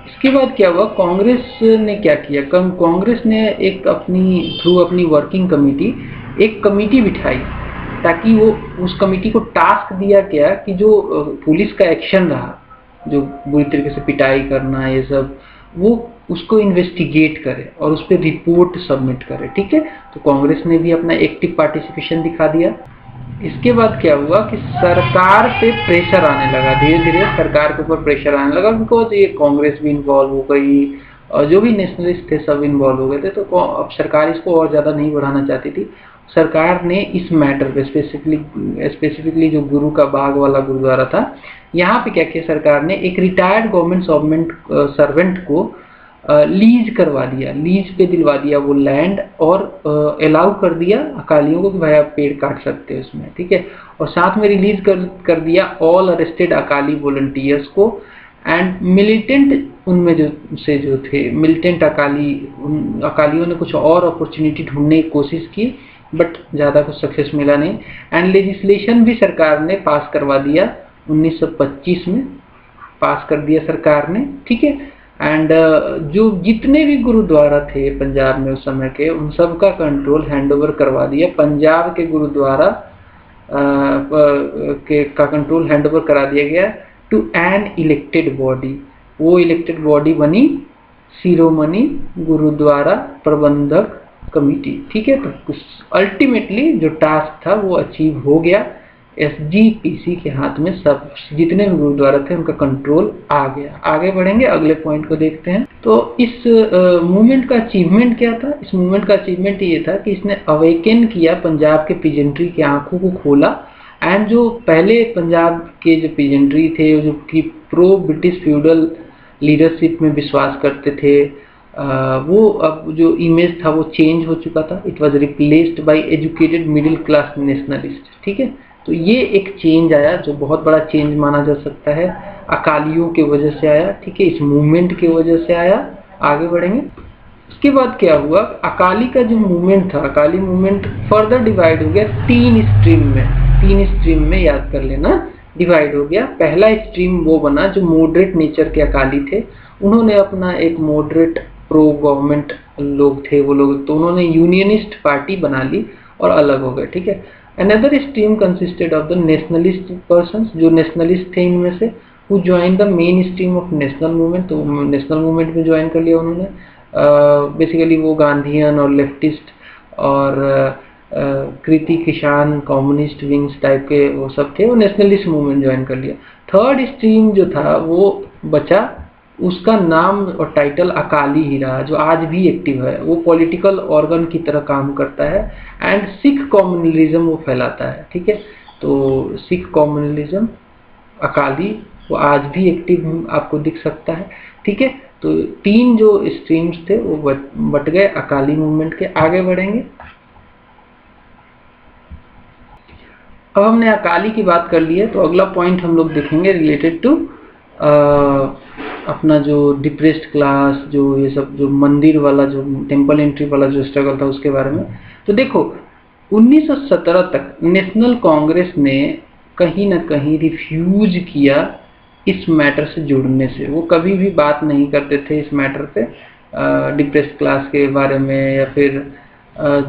इसके बाद क्या हुआ, कांग्रेस ने क्या किया, कांग्रेस ने एक अपनी वर्किंग कमेटी एक कमेटी बिठाई, ताकि वो उस कमेटी को टास्क दिया गया कि जो पुलिस का एक्शन रहा, जो बुरी तरीके से पिटाई करना, ये सब, वो उसको इन्वेस्टिगेट करे और उस पर रिपोर्ट सबमिट करे, ठीक है। तो कांग्रेस ने भी अपना एक्टिव पार्टिसिपेशन दिखा दिया। इसके बाद क्या हुआ कि सरकार पे प्रेशर आने लगा, धीरे धीरे सरकार के ऊपर प्रेशर आने लगा, बिकॉज ये कांग्रेस भी इन्वॉल्व हो गई और जो भी नेशनलिस्ट थे सब इन्वॉल्व हो गए थे। तो अब सरकार इसको और ज़्यादा नहीं बढ़ाना चाहती थी। सरकार ने इस मैटर पे स्पेसिफिकली जो गुरु का बाग वाला गुरुद्वारा था, यहाँ पे क्या किया सरकार ने, एक रिटायर्ड गवर्नमेंट सर्वेंट को लीज करवा दिया, लीज पे दिलवा दिया वो लैंड, और अलाउ कर दिया अकालियों को कि भाई आप पेड़ काट सकते हैं उसमें, ठीक है। और साथ में रिलीज कर दिया ऑल अरेस्टेड अकाली वॉलंटियर्स को एंड मिलिटेंट, उनमें जो थे मिलिटेंट अकालियों ने कुछ और अपॉर्चुनिटी ढूंढने की कोशिश की, बट ज़्यादा कुछ सक्सेस मिला नहीं। एंड लेजिस्लेशन भी सरकार ने पास करवा दिया 1925 में, पास कर दिया सरकार ने, ठीक है। एंड जो जितने भी गुरुद्वारा थे पंजाब में उस समय के, उन सब का कंट्रोल हैंडओवर करवा दिया पंजाब के गुरुद्वारा का कंट्रोल हैंडओवर करा दिया गया टू एन इलेक्टेड बॉडी। वो इलेक्टेड बॉडी बनी शिरोमणि गुरुद्वारा प्रबंधक कमेटी, ठीक है। तो अल्टीमेटली जो टास्क था वो अचीव हो गया, SGPC के हाथ में सब जितने भी गुरुद्वारा थे उनका कंट्रोल आ गया। आगे बढ़ेंगे, अगले पॉइंट को देखते हैं। तो इस मूवमेंट का अचीवमेंट क्या था? इस मूवमेंट का अचीवमेंट ये था कि इसने अवेकन किया पंजाब के पीजेंट्री की आंखों को खोला। एंड जो पहले पंजाब के जो पीजेंट्री थे, जो कि प्रो ब्रिटिश फ्यूडल लीडरशिप में विश्वास करते थे, वो अब जो इमेज था वो चेंज हो चुका था। It was replaced by educated middle class nationalist, ठीक है। तो ये एक चेंज आया जो बहुत बड़ा चेंज माना जा सकता है, अकालियों के वजह से आया, ठीक है, इस मूवमेंट की वजह से आया। आगे बढ़ेंगे। उसके बाद क्या हुआ, अकाली का जो मूवमेंट था, अकाली मूवमेंट फर्दर डिवाइड हो गया 3 स्ट्रीम में, याद कर लेना, डिवाइड हो गया। पहला स्ट्रीम वो बना जो मॉडरेट नेचर के अकाली थे, उन्होंने अपना एक मॉडरेट प्रो गवर्नमेंट लोग थे वो लोग, तो उन्होंने यूनियनिस्ट पार्टी बना ली और अलग हो गए, ठीक है। Another stream consisted of the nationalist persons, जो नेशनलिस्ट थे इनमें से, who join the main stream of national movement, तो नेशनल मूवमेंट में ज्वाइन कर लिया उन्होंने। बेसिकली वो गांधीयन और लेफ्टिस्ट और कृति किसान कम्युनिस्ट विंग्स टाइप के वो सब थे, वो नेशनलिस्ट मूवमेंट ज्वाइन कर लिया। थर्ड स्ट्रीम जो था वो बचा, उसका नाम और टाइटल अकाली ही रहा, जो आज भी एक्टिव है। वो पॉलिटिकल ऑर्गन की तरह काम करता है एंड सिख कम्युनलिज्म वो फैलाता है, ठीक है। तो सिख कम्युनलिज्म अकाली वो आज भी एक्टिव आपको दिख सकता है, ठीक है। तो तीन जो स्ट्रीम्स थे वो बट गए अकाली मूवमेंट के। आगे बढ़ेंगे, अब हमने अकाली की बात कर ली है, तो अगला पॉइंट हम लोग देखेंगे रिलेटेड टू अपना जो डिप्रेस्ड क्लास, जो ये सब जो मंदिर वाला जो टेम्पल एंट्री वाला जो स्ट्रगल था उसके बारे में। तो देखो 1917 तक नेशनल कांग्रेस ने कहीं ना कहीं रिफ्यूज किया इस मैटर से जुड़ने से। वो कभी भी बात नहीं करते थे इस मैटर पे, डिप्रेस्ड क्लास के बारे में, या फिर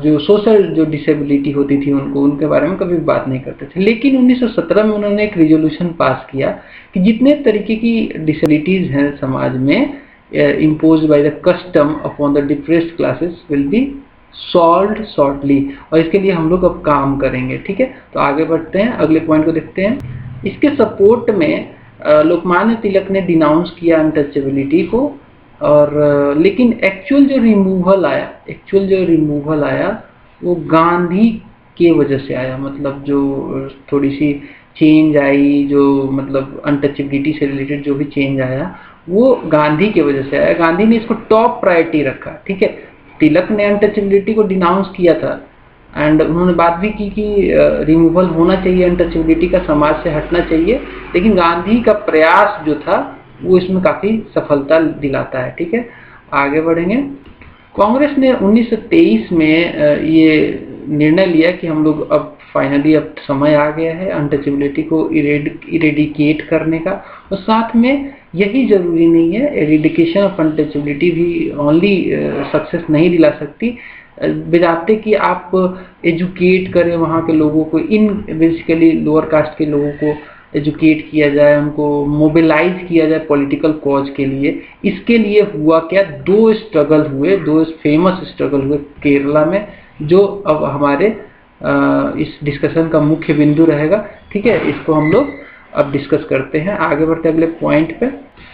जो सोशल जो डिसेबिलिटी होती थी उनको, उनके बारे में कभी बात नहीं करते थे। लेकिन 1917 में उन्होंने एक रिजोल्यूशन पास किया कि जितने तरीके की डिसेबिलिटीज हैं समाज में imposed by the custom upon the depressed classes will be solved shortly, और इसके लिए हम लोग अब काम करेंगे, ठीक है। तो आगे बढ़ते हैं, अगले पॉइंट को देखते हैं। इसके सपोर्ट में लोकमान्य तिलक ने डिनाउंस किया अनटचेबिलिटी को, और लेकिन एक्चुअल जो रिमूवल आया वो गांधी के वजह से आया। मतलब जो थोड़ी सी चेंज आई, जो मतलब अनटचेबिलिटी से रिलेटेड जो भी चेंज आया वो गांधी के वजह से आया। गांधी ने इसको टॉप प्रायोरिटी रखा, ठीक है। तिलक ने अनटचेबिलिटी को डिनाउंस किया था एंड उन्होंने बात भी की कि रिमूवल होना चाहिए, अनटचेबिलिटी का समाज से हटना चाहिए, लेकिन गांधी का प्रयास जो था वो इसमें काफी सफलता दिलाता है, ठीक है। आगे बढ़ेंगे, कांग्रेस ने 1923 में ये निर्णय लिया कि हम लोग अब फाइनली अब समय आ गया है अनटचेबिलिटी को इरेडिकेट करने का। और साथ में यही जरूरी नहीं है, एरेडिकेशन ऑफ अनटचेबिलिटी भी ओनली सक्सेस नहीं दिला सकती, बजाते कि आप एजुकेट करें वहाँ के लोगों को, इन बेसिकली लोअर कास्ट के लोगों को एजुकेट किया जाए, उनको मोबिलाइज किया जाए पॉलिटिकल कॉज के लिए। इसके लिए हुआ क्या, दो स्ट्रगल हुए, दो फेमस स्ट्रगल हुए केरला में, जो अब हमारे इस डिस्कशन का मुख्य बिंदु रहेगा, ठीक है। इसको हम लोग अब डिस्कस करते हैं। आगे बढ़ते अगले पॉइंट पे।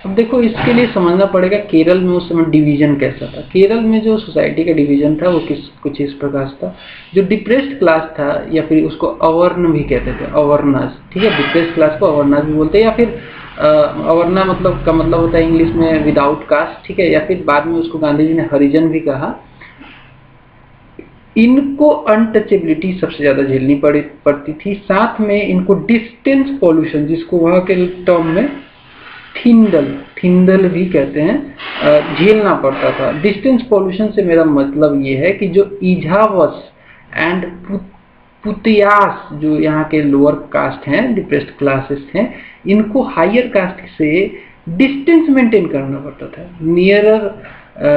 अब देखो इसके लिए समझना पड़ेगा केरल में उस समय डिवीजन कैसा था। केरल में जो सोसाइटी का डिवीजन था वो कुछ इस प्रकार था। जो डिप्रेस्ड क्लास था, या फिर उसको अवर्ण भी कहते थे, अवर्नास, ठीक है। डिप्रेस्ड क्लास को अवर्नास भी बोलते हैं, या फिर अवर्णा मतलब का मतलब होता है इंग्लिश में विदाउट कास्ट, ठीक है। या फिर बाद में उसको गांधी जी ने हरिजन भी कहा। इनको अनटचेबिलिटी सबसे ज्यादा झेलनी पड़ती थी। साथ में इनको डिस्टेंस पॉल्यूशन, जिसको वहां के टर्म में थिंदल भी कहते हैं, झेलना पड़ता था। डिस्टेंस पॉल्यूशन से मेरा मतलब ये है कि जो इझावस एंड पुतियास जो यहाँ के लोअर कास्ट हैं, डिप्रेस्ड क्लासेस हैं, इनको हायर कास्ट से डिस्टेंस मेंटेन करना पड़ता था। Nearer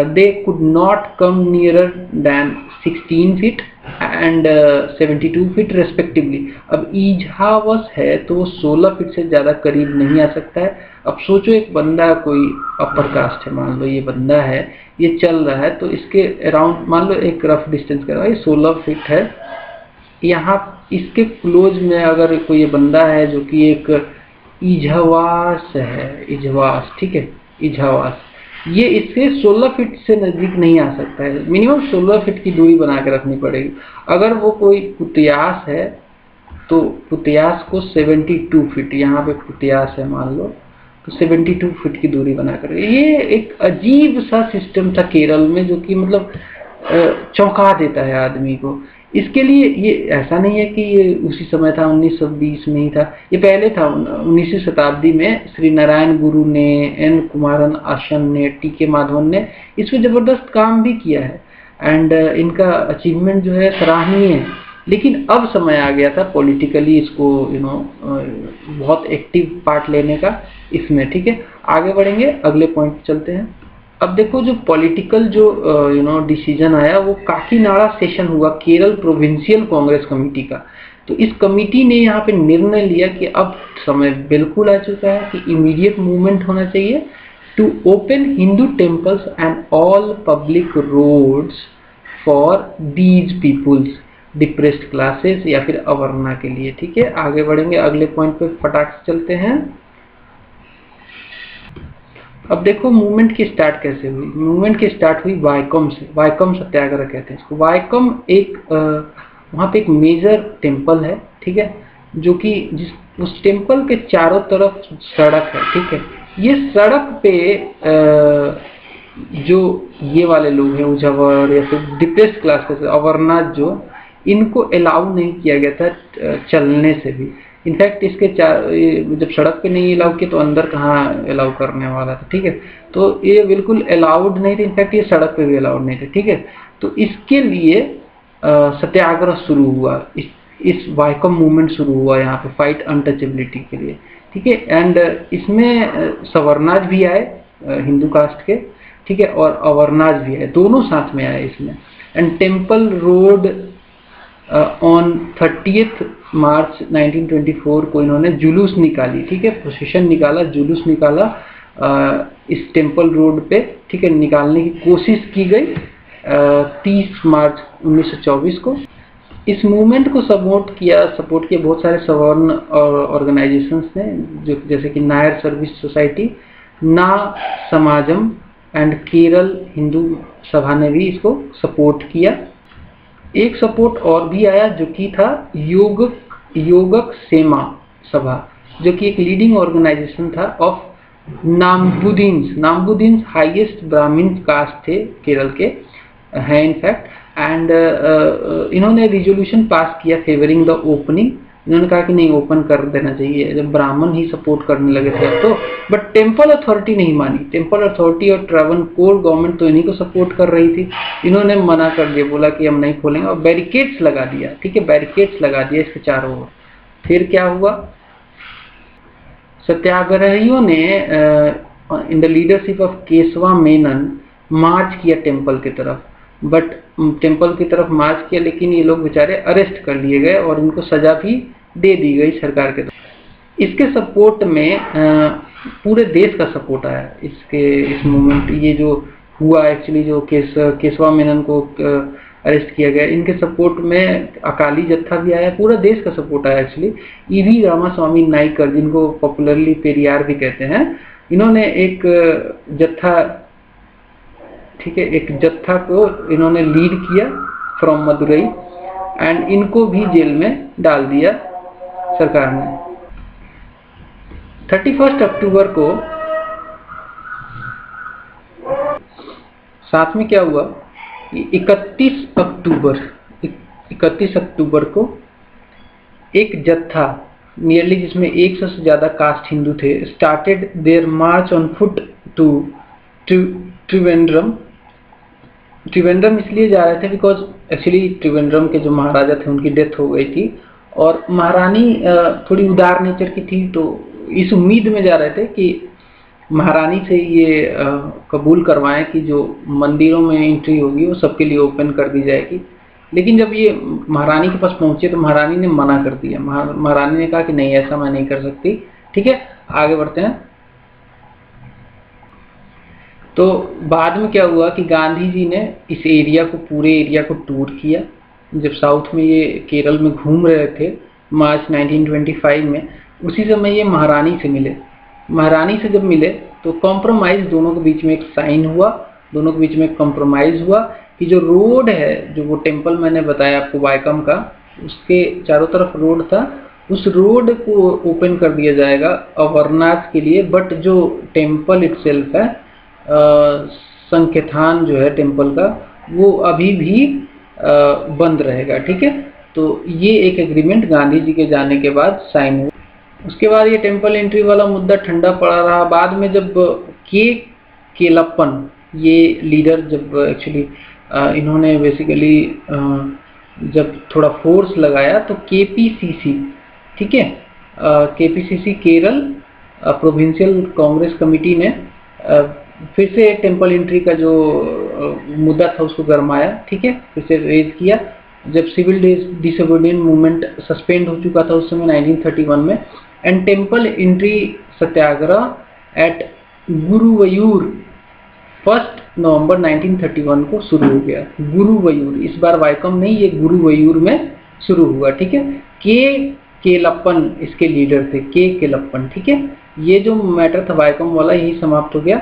they could not come nearer than 16 feet and 72 feet respectively. अब इझावस है तो वो 16 फीट से ज्यादा करीब नहीं आ सकता है। अब सोचो एक बंदा, कोई अपर कास्ट है, मान लो ये बंदा है, ये चल रहा है, तो इसके अराउंड मान लो एक रफ डिस्टेंस कर रहा है, 16 फीट है। यहाँ इसके क्लोज में अगर कोई ये बंदा है जो कि एक इझवास है, इझवास, ठीक है, इझवास, ये इससे 16 फीट से नजदीक नहीं आ सकता है। मिनिमम 16 फीट की दूरी बना के रखनी पड़ेगी। अगर वो कोई पुतियास है तो पुतियास को 72 फीट, यहाँ पे पुतियास है मान लो, तो 72 फीट की दूरी बनाकर। ये एक अजीब सा सिस्टम था केरल में, जो कि मतलब चौंका देता है आदमी को। इसके लिए ये ऐसा नहीं है कि ये उसी समय था, 1920 में ही था, ये पहले था। 19वीं शताब्दी में श्री नारायण गुरु ने, एन कुमारन आशन ने, टी के माधवन ने इस पर जबरदस्त काम भी किया है एंड इनका अचीवमेंट जो है सराहनीय है। लेकिन अब समय आ गया था पॉलिटिकली इसको बहुत एक्टिव पार्ट लेने का इसमें, ठीक है। आगे बढ़ेंगे, अगले पॉइंट चलते हैं। अब देखो जो पॉलिटिकल जो डिसीजन आया वो काकीनाडा सेशन हुआ केरल प्रोविंशियल कांग्रेस कमेटी का। तो इस कमेटी ने यहाँ पे निर्णय लिया कि अब समय बिल्कुल आ चुका है कि इमीडिएट मूवमेंट होना चाहिए to open Hindu temples and all public roads for these peoples depressed classes या फिर अवर्णा के लिए। ठीक है, आगे बढ़ेंगे, अगले पॉइंट पे फटाक से चलते हैं। अब देखो मूवमेंट की स्टार्ट कैसे हुई। मूवमेंट की स्टार्ट हुई वाइकम से। वाइकम सत्याग्रह कहते हैं इसको। वाइकम एक वहाँ पे एक मेजर टेम्पल है, ठीक है, जो कि जिस उस टेम्पल के चारों तरफ सड़क है। ठीक है, ये सड़क पे जो ये वाले लोग हैं उजावर या फिर डिप्रेस्ड क्लास के अवरनाथ जो इनको अलाउ नहीं किया गया था चलने से भी। इनफैक्ट इसके जब सड़क पे नहीं अलाउ किया तो अंदर कहाँ अलाउ करने वाला था। ठीक है, तो ये बिल्कुल अलाउड नहीं थे। इनफैक्ट ये सड़क पे भी अलाउड नहीं थे। ठीक है, तो इसके लिए सत्याग्रह शुरू हुआ। इस वाइकम मूवमेंट शुरू हुआ यहाँ पे फाइट अनटचेबिलिटी के लिए। ठीक है, एंड इसमें सवर्णाज भी आए हिंदू कास्ट के, ठीक है, और अवर्णाज भी आए, दोनों साथ में आए इसमें। एंड टेम्पल रोड ऑन 30 मार्च 1924 को इन्होंने जुलूस निकाली। ठीक है, प्रोसेशन निकाला, जुलूस निकाला इस टेम्पल रोड पे। ठीक है, निकालने की कोशिश की गई 30 मार्च 1924 को। इस मूवमेंट को सपोर्ट किया बहुत सारे सवर्ण ऑर्गेनाइजेशंस ने, जो जैसे कि नायर सर्विस सोसाइटी, ना समाजम एंड केरल हिंदू सभा ने भी इसको सपोर्ट किया। एक सपोर्ट और भी आया जो कि था योगक सेमा सभा, जो कि एक लीडिंग ऑर्गेनाइजेशन था ऑफ नाम्बुदीन्स हाईएस्ट ब्राह्मण कास्ट थे केरल के हैं इनफैक्ट। एंड इन्होंने रिजोल्यूशन पास किया फेवरिंग द ओपनिंग। इन्होंने कहा कि नहीं, ओपन कर देना चाहिए, जब ब्राह्मण ही सपोर्ट करने लगे थे तो। बट टेम्पल अथॉरिटी नहीं मानी। टेम्पल अथॉरिटी और ट्रावनकोर गवर्नमेंट तो इन्हीं को सपोर्ट कर रही थी। इन्होंने मना कर दिया, बोला कि हम नहीं खोलेंगे, और बैरिकेड्स लगा दिया। ठीक है, बैरिकेड्स लगा दिया इसके चारों ओर। फिर क्या हुआ, सत्याग्रहियों ने इन द लीडरशिप ऑफ केशवा मेनन मार्च किया टेम्पल की तरफ। बट टेम्पल की तरफ मार्च किया, लेकिन ये लोग बेचारे अरेस्ट कर लिए गए और इनको सजा भी दे दी गई सरकार के तरफ। इसके सपोर्ट में पूरे देश का सपोर्ट आया इस मूवमेंट। ये जो हुआ एक्चुअली, जो केशवा मेनन को अरेस्ट किया गया, इनके सपोर्ट में अकाली जत्था भी आया, पूरा देश का सपोर्ट आया एक्चुअली। ईवी रामास्वामी नाइकर, जिनको पॉपुलरली पेरियार भी कहते हैं, इन्होंने एक जत्था, ठीक है, एक जत्था को इन्होंने लीड किया फ्रॉम मदुरई, एंड इनको भी जेल में डाल दिया सरकार ने। 31 अक्टूबर को साथ में क्या हुआ, 31 अक्टूबर को एक जत्था नियरली जिसमें 100 से ज्यादा कास्ट हिंदू थे, started their march on foot to Trivandrum. Trivandrum इसलिए जा रहे थे बिकॉज एक्चुअली त्रिवेंद्रम के जो महाराजा थे उनकी डेथ हो गई थी, और महारानी थोड़ी उदार नेचर की थी, तो इस उम्मीद में जा रहे थे कि महारानी से ये कबूल करवाएं कि जो मंदिरों में एंट्री होगी वो सबके लिए ओपन कर दी जाएगी। लेकिन जब ये महारानी के पास पहुंचे तो महारानी ने मना कर दिया। महारानी ने कहा कि नहीं, ऐसा मैं नहीं कर सकती। ठीक है, आगे बढ़ते हैं। तो बाद में क्या हुआ कि गांधी जी ने इस एरिया को, पूरे एरिया को टूर किया। जब साउथ में ये केरल में घूम रहे थे मार्च 1925 में, उसी समय ये महारानी से मिले। महारानी से जब मिले तो कॉम्प्रोमाइज, दोनों के बीच में एक साइन हुआ, दोनों के बीच में कॉम्प्रोमाइज हुआ कि जो रोड है, जो वो टेम्पल मैंने बताया आपको वाइकम का, उसके चारों तरफ रोड था, उस रोड को ओपन कर दिया जाएगा अवरनाथ के लिए। बट जो टेम्पल इटसेल्फ है, संकेतान जो है टेम्पल का, वो अभी भी बंद रहेगा। ठीक है, तो ये एक एग्रीमेंट गांधी जी के जाने के बाद साइन हुआ। उसके बाद ये टेम्पल एंट्री वाला मुद्दा ठंडा पड़ा रहा। बाद में जब केलप्पन, ये लीडर, जब एक्चुअली इन्होंने बेसिकली जब थोड़ा फोर्स लगाया तो केपीसीसी, ठीक है, KPCC Kerala provincial Congress committee ने फिर से टेम्पल एंट्री का जो मुद्दा था उसको गरमाया, ठीक है, फिर से रेज किया। जब सिविल डिसोबीडियंट मूवमेंट सस्पेंड हो चुका था उस समय 1931 में, and temple entry satyagraha at Guruvayur 1 नवंबर 1931 को शुरू हो गया। गुरुवयूर, इस बार वाइकम नहीं, ये गुरुवयूर में शुरू हुआ, ठीक है। केलप्पन इसके लीडर थे, केलप्पन, ठीक है। ये जो मैटर था वाइकम वाला यही समाप्त हो गया।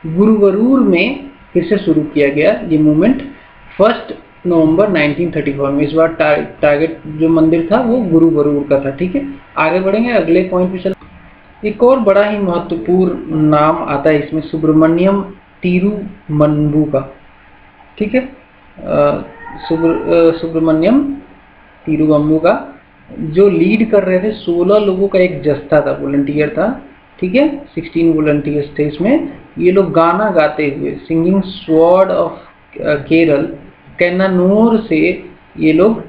गुरुवरूर में फिर से शुरू किया गया ये मूवमेंट 1 नवंबर 1934 में। इस बार टारगेट जो मंदिर था वो गुरुवरूर का था, ठीक है। आगे बढ़ेंगे, अगले पॉइंट पे चल। एक और बड़ा ही महत्वपूर्ण नाम आता है इसमें, सुब्रमण्यम तिरुमन्बु का, ठीक है। सुब्रमण्यम तिरुमन्बु का जो लीड कर रहे थे 16 लोगों का एक जत्था था, वॉलंटियर था, ठीक है। 16 वॉलंटियर्स थे इसमें। ये लोग गाना गाते हुए, सिंगिंग स्वॉर्ड ऑफ केरल, कैन्नानूर से ये लोग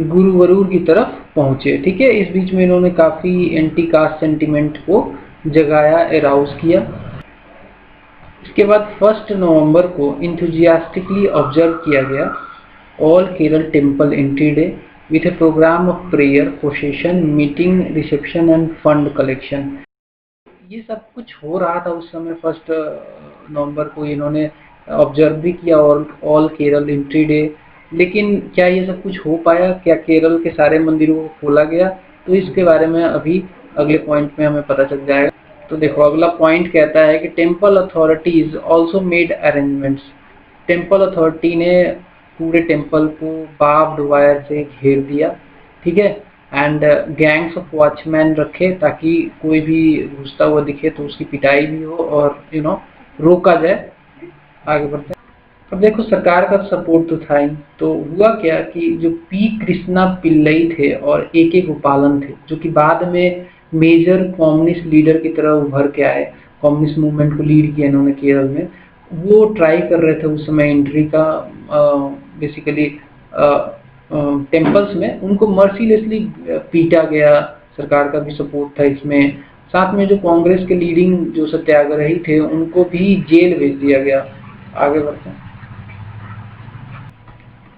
गुरुवरूर की तरफ पहुंचे, ठीक है। इस बीच में इन्होंने काफी एंटी कास्ट सेंटिमेंट को जगाया, एराउज किया। इसके बाद 1 नवंबर को इंथुजियास्टिकली ऑब्जर्व किया गया all Kerala temple entry day with a program of prayer, procession, meeting, reception and fund collection। ये सब कुछ हो रहा था उस समय। 1 नवंबर को इन्होंने ऑब्जर्व भी किया और ऑल केरल एंट्री डे, लेकिन क्या ये सब कुछ हो पाया? क्या केरल के सारे मंदिरों को खोला गया? तो इसके बारे में अभी अगले पॉइंट में हमें पता चल जाएगा। तो देखो, अगला पॉइंट कहता है कि temple authorities also made arrangements. Temple authority ने पूरे टेम्पल को बार्ब्ड वायर से घेर दिया, ठीक है। एंड गैंग्स ऑफ वॉचमैन रखे ताकि कोई भी घुसता हुआ दिखे तो उसकी पिटाई भी हो और रोका जाए। आगे बढ़ते हैं। अब देखो, सरकार का सपोर्ट तो था ही, तो हुआ क्या कि जो पी कृष्णा पिल्लई थे और ए गोपालन थे, जो कि बाद में मेजर कम्युनिस्ट लीडर की तरह उभर के आए, कम्युनिस्ट मूवमेंट को लीड किया इन्होंने केरल में, वो ट्राई कर रहे थे उस समय एंट्री का बेसिकली टेम्पल्स में। उनको मर्सीलेसली पीटा गया, सरकार का भी सपोर्ट था इसमें। साथ में जो कांग्रेस के लीडिंग जो सत्याग्रही थे उनको भी जेल भेज दिया गया। आगे बढ़ते हैं।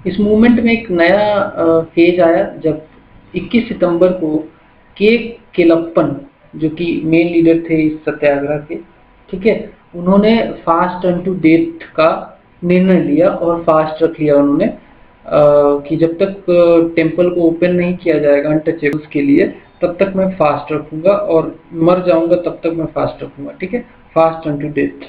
इस मूवमेंट में एक नया फेज आया जब 21 सितंबर को केलप्पन, जो कि मेन लीडर थे इस सत्याग्रह के, ठीक है, उन्होंने फास्ट अनटू डेथ का निर्णय लिया और फास्ट रख लिया उन्होंने कि जब तक टेम्पल को ओपन नहीं किया जाएगा अनटचेबल्स के लिए तब तक मैं फास्ट रखूंगा और मर जाऊंगा तब तक मैं फास्ट रखूंगा, ठीक है। Fast unto death.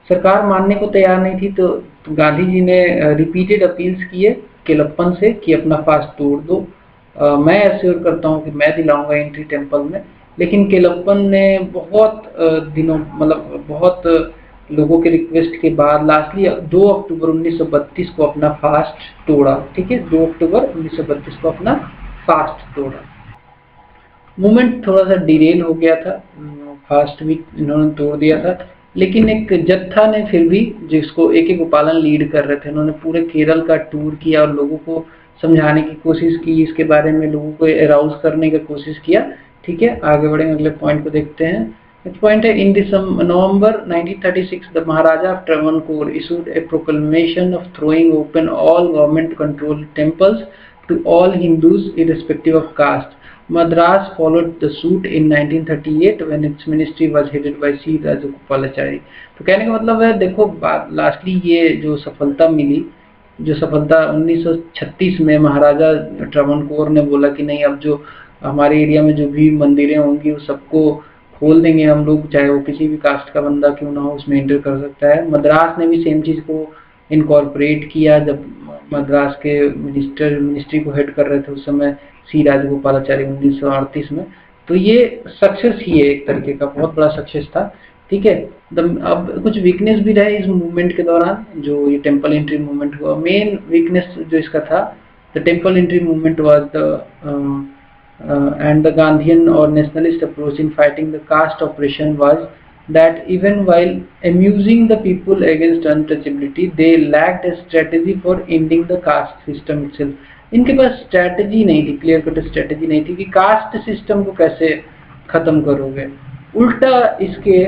सरकार मानने को तैयार नहीं थी, तो गांधी जी ने रिपीटेड अपील्स किए केलप्पन से कि अपना फास्ट तोड़ दो, मैं एश्योर करता हूँ कि मैं दिलाऊंगा एंट्री टेम्पल में। लेकिन केलप्पन ने बहुत दिनों, मतलब बहुत लोगों के रिक्वेस्ट के बाद लास्टली 2 अक्टूबर 1932 को अपना फास्ट तोड़ा, ठीक है। 2 अक्टूबर 1932 को अपना फास्ट तोड़ा। मूवमेंट थोड़ा सा डिरेल हो गया था, फास्ट भी इन्होंने तोड़ दिया था, लेकिन एक जत्था ने फिर भी, जिसको ए गोपालन लीड कर रहे थे, उन्होंने पूरे केरल का टूर किया और लोगों को समझाने की कोशिश की, इसके बारे में लोगों को अराउज करने की कोशिश किया, ठीक है। आगे बढ़ेंगे, अगले पॉइंट को देखते हैं। नेक्स्ट पॉइंट है, in November 1936 the Maharaja of Travancore issued a proclamation of throwing open all government controlled temples to all Hindus irrespective of caste. Madras followed the suit in 1938 when its ministry was headed by C. Rajagopalachari। तो कहने का मतलब है, देखो lastly ये जो सफलता मिली, जो सफलता 1936 में महाराजा ट्रावणकोर ने बोला कि नहीं, अब जो हमारे एरिया में जो भी मंदिरें होंगी वो सबको खोल देंगे हम लोग, चाहे वो किसी भी कास्ट का बंदा क्यों ना हो उसमें एंटर कर सकता है। मद्रास ने भी सेम चीज को इनकॉर्पोरेट किया जब मद्रास के मिनिस्ट्री को हेड कर रहे थे उस समय सी राजगोपालाचारी 1938 में। तो ये सक्सेस ही है, एक तरीके का बहुत बड़ा सक्सेस था, ठीक है। अब कुछ वीकनेस भी रहे इस मूवमेंट के दौरान, जो ये टेम्पल एंट्री मूवमेंट हुआ। मेन वीकनेस जो इसका था, the temple entry movement was the and the Gandhian or nationalist approach in fighting the caste oppression was that even while amusing the people against untouchability, they lacked a strategy for ending the caste system itself। इनके पास strategy नहीं थी, clear cut strategy नहीं थी कि caste system को कैसे खत्म करोगे। उल्टा इसके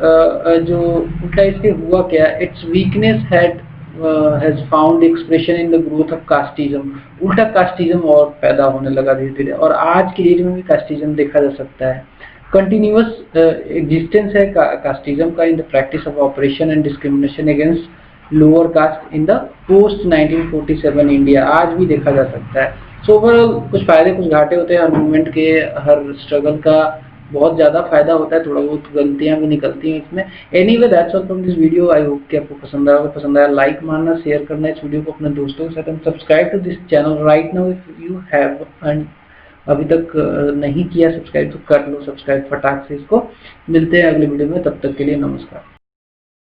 जो उल्टा इसके हुआ क्या, it's weakness has found expression in the growth of casteism. उल्टा कास्टिज्म और पैदा होने लगा धीरे धीरे, और आज की डेट में भी कास्टिज्म देखा जा सकता है। कंटिन्यूअस एग्जिस्टेंस है कास्टिज्म का in the practice of operation and discrimination against lower caste in the post 1947 India, आज भी देखा जा सकता है। सो ओवरऑल कुछ फायदे कुछ घाटे होते हैं हर मूवमेंट के, हर स्ट्रगल का बहुत ज़्यादा फायदा होता है, थोड़ा बहुत गलतियां भी निकलती हैं इसमें। Anyway that's all from this video. I hope कि आपको पसंद आया। अगर पसंद आया लाइक मारना, शेयर करना इस वीडियो को अपने दोस्तों के साथ, and subscribe to this channel right now if you have and अभी तक नहीं किया सब्सक्राइब तो कर लो सब्सक्राइब फटाक से इसको। मिलते हैं अगले वीडियो में, तब तक के लिए नमस्कार।